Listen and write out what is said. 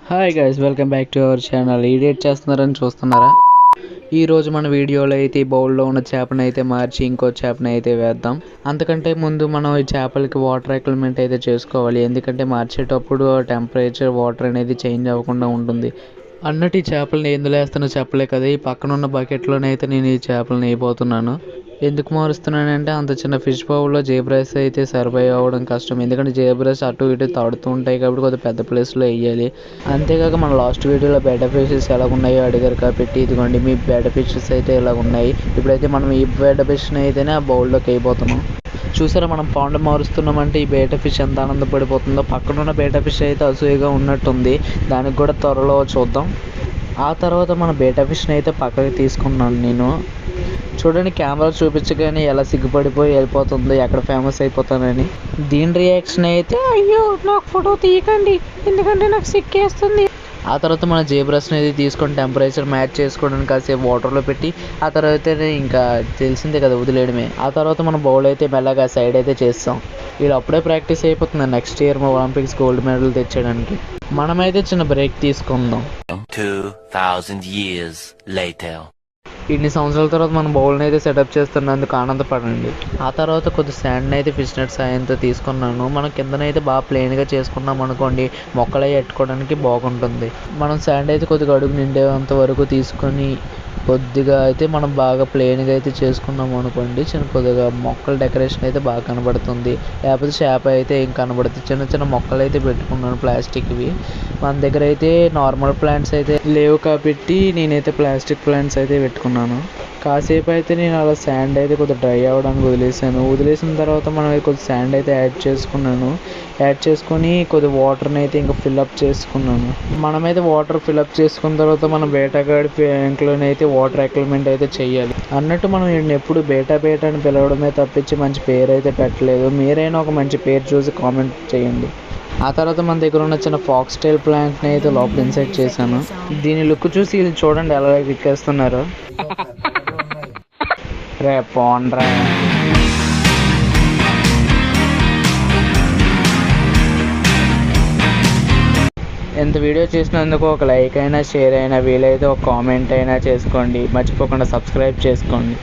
Hi guys, welcome back to our channel. ఈడేట్ చేస్తున్నారని చూస్తున్నారా? ఈరోజు మన వీడియోలో అయితే ఈ బౌల్లో ఉన్న చేపను అయితే మార్చి ఇంకో చేపను అయితే వేద్దాం. అంతకంటే ముందు మనం ఈ చేపలకి వాటర్ రెక్లమెంట్ అయితే చేసుకోవాలి. ఎందుకంటే మార్చేటప్పుడు టెంపరేచర్ వాటర్ అనేది చేంజ్ అవ్వకుండా ఉంటుంది. అన్నట్టు ఈ చేపలని ఎందులో వేస్తానో చెప్పలే కదా, ఈ పక్కన ఉన్న బకెట్లోనే అయితే నేను ఈ చేపలను వేయబోతున్నాను. ఎందుకు మారుస్తున్నానంటే అంత చిన్న ఫిష్ బౌల్లో జీబ్రాస్ అయితే సర్వైవ్ అవ్వడం కష్టం. ఎందుకంటే జీబ్రాస్ అటు ఇటు తాడుతూ ఉంటాయి కాబట్టి కొద్దిగా పెద్ద ప్లేస్లో వేయాలి. అంతేకాక మన లాస్ట్ వీడియోలో బెటర్ ఫిషెస్ ఎలా ఉన్నాయో అడిగారు కాబట్టి ఇదిగోండి మీ బెటర్ ఫిషెస్ అయితే ఇలా ఉన్నాయి. ఇప్పుడైతే మనం ఈ బెటర్ ఫిష్ని అయితేనే ఆ బౌల్లోకి వేయబోతున్నాం. చూసారా, మనం పాండ్ మారుస్తున్నామంటే ఈ బేటా ఫిష్ ఎంత ఆనందపడిపోతుందో. పక్కన ఉన్న బేటా ఫిష్ అయితే అసూయగా ఉన్నట్టుంది. దానికి కూడా త్వరలో చూద్దాం. ఆ తర్వాత మన బేటా ఫిష్ని అయితే పక్కకి తీసుకున్నాను నేను. చూడండి, కెమెరా చూపించగానే ఎలా సిగ్గుపడిపోయి వెళ్ళిపోతుందో, ఎక్కడ ఫేమస్ అయిపోతానని. దీని రియాక్షన్ అయితే, అయ్యో నాకు ఫోటో తీయకండి ఎందుకంటే నాకు సిగ్గేస్తుంది. ఆ తర్వాత మన జీబ్రాస్ని అయితే తీసుకొని టెంపరేచర్ మ్యాచ్ చేసుకోవడానికి కాసేపు వాటర్లో పెట్టి ఆ తర్వాత ఇంకా తెలిసిందే కదా వదిలేయడమే. ఆ తర్వాత మన బౌల్ అయితే మెల్లగా సైడ్ అయితే చేస్తాం. వీళ్ళు అప్పుడే ప్రాక్టీస్ అయిపోతుంది next year Olympics gold medal తెచ్చేయడానికి. మనమైతే చిన్న బ్రేక్ తీసుకుందాం. 2000 years later. ఇన్ని సంవత్సరాల తర్వాత మన బౌల్ని అయితే సెటప్ చేస్తున్నందుకు ఆనందపడండి. ఆ తర్వాత కొద్ది శాండ్ని అయితే ఫిష్ నెట్ సాయంతో తీసుకున్నాను. మనం కిందనైతే బాగా ప్లెయిన్గా చేసుకున్నాం అనుకోండి, మొక్కలు ఎట్టుకోవడానికి బాగుంటుంది. మనం శాండ్ అయితే కొద్దిగా అడుగు నిండేంత వరకు తీసుకొని కొద్దిగా అయితే మనం బాగా ప్లెయిన్గా అయితే చేసుకున్నాం అనుకోండి, కొద్దిగా మొక్కల డెకరేషన్ అయితే బాగా కనబడుతుంది. లేకపోతే చేప అయితే ఏం కనబడుతుంది. చిన్న చిన్న మొక్కలు అయితే పెట్టుకున్నాను ప్లాస్టిక్వి. మన దగ్గర అయితే నార్మల్ ప్లాంట్స్ అయితే లేవు కాబట్టి నేనైతే ప్లాస్టిక్ ప్లాంట్స్ అయితే పెట్టుకున్నాను. కాసేపు అయితే నేను అలా శాండ్ అయితే కొద్దిగా డ్రై అవ్వడానికి వదిలేసిన తర్వాత మనం కొద్ది శాండ్ అయితే యాడ్ చేసుకొని కొద్ది వాటర్ని అయితే ఇంకా ఫిల్అప్ చేసుకున్నాను. మనమైతే వాటర్ ఫిల్అప్ చేసుకున్న తర్వాత మనం వేటగాడి ట్యాంక్లోనే అయితే వాటర్ రెక్లమెంట్ అయితే చేయాలి. అన్నట్టు మనం ఎప్పుడు బేటా అని పిలవడమే తప్పించి మంచి పేరు అయితే పెట్టలేదు. మీరైనా ఒక మంచి పేరు చూసి కామెంట్ చేయండి. ఆ తర్వాత మన దగ్గర ఉన్న చిన్న ఫాక్స్ టైల్ ప్లాంట్ని అయితే లోపల ఇన్సైడ్ చేశాను. దీని లుక్ చూసి వీళ్ళు చూడండి ఎలా ఎక్కేస్తున్నారు. రే పోండ్రా. ఎంత వీడియో చేసినందుకు ఒక లైక్ అయినా షేర్ అయినా వీలైతే ఒక కామెంట్ అయినా చేసుకోండి. మర్చిపోకుండా సబ్స్క్రైబ్ చేసుకోండి.